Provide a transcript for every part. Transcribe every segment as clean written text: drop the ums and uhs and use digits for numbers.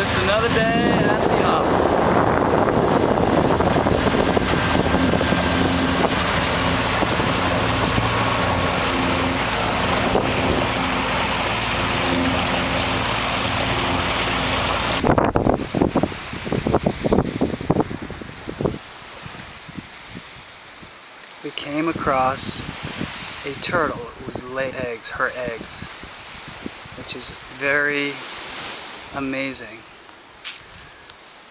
Just another day at the office. We came across a turtle. It was laid eggs, her eggs, which is very amazing.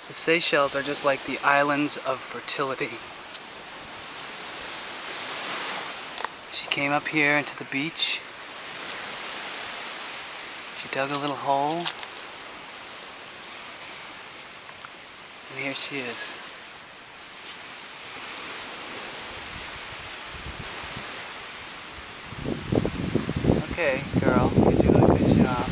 The Seychelles are just like the islands of fertility. She came up here into the beach. She dug a little hole. And here she is. Okay, girl, you're doing a good job.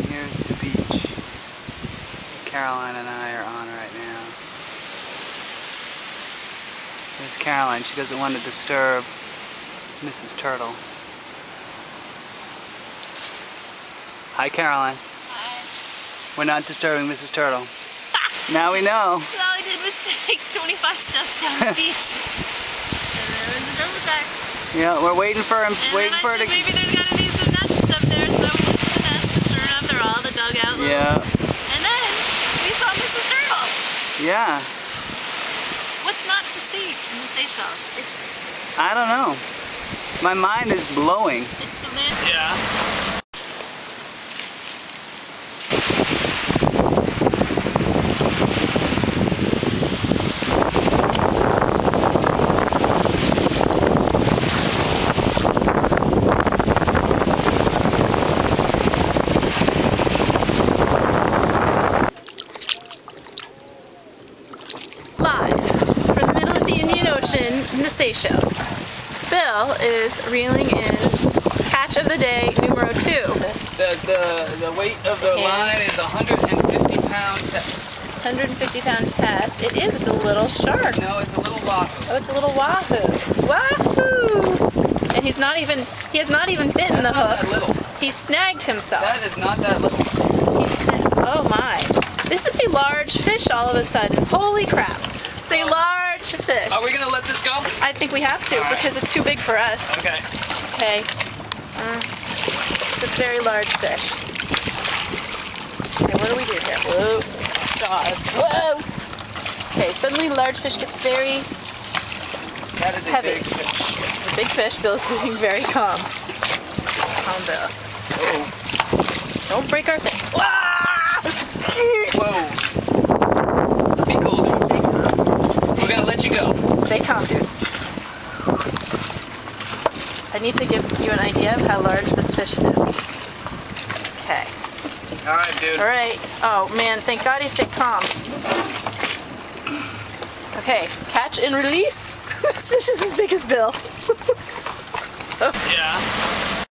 Here's the beach that Caroline and I are on right now. There's Caroline. She doesn't want to disturb Mrs. Turtle. Hi, Caroline. Hi. We're not disturbing Mrs. Turtle. Now we know. All I did was take 25 steps down the beach. And there was the turtle back. Yeah, we're waiting for him. And waiting for then I it said, maybe there's gotta be some nests up there, so we went to the nest, and sure enough, they're all the dugout little ones. And then we saw Mrs. Turtle. Yeah. What's not to see in the Seychelles? I don't know. My mind is blowing. It's the land. Yeah. In the Seychelles. Bill is reeling in catch of the day numero 2. The weight of the line is a 150-pound test. 150-pound test. It is. It's a little shark. No, it's a little wahoo. Oh, it's a little wahoo. Wahoo! And he has not even bitten the hook. That's not that little. He snagged himself. That is not that little. He snagged. Oh my! This is a large fish all of a sudden. Holy crap! It's a large fish. Are we gonna let this go? I think we have to because it's too big for us. Okay. Okay. It's a very large fish. Okay, what do we do here? Whoa. Jaws. Whoa! Okay, suddenly large fish gets very That is a heavy. big fish. It's a big fish. Bill's being very calm. Calm, Bill. Oh. Don't break our thing. Whoa. Be cool, dude. Stay calm. We're gonna let you go. Stay calm, dude. I need to give you an idea of how large this fish is. Okay. Alright, dude. Alright. Oh man, thank God he stayed calm. Okay, catch and release. This fish is as big as Bill. Yeah.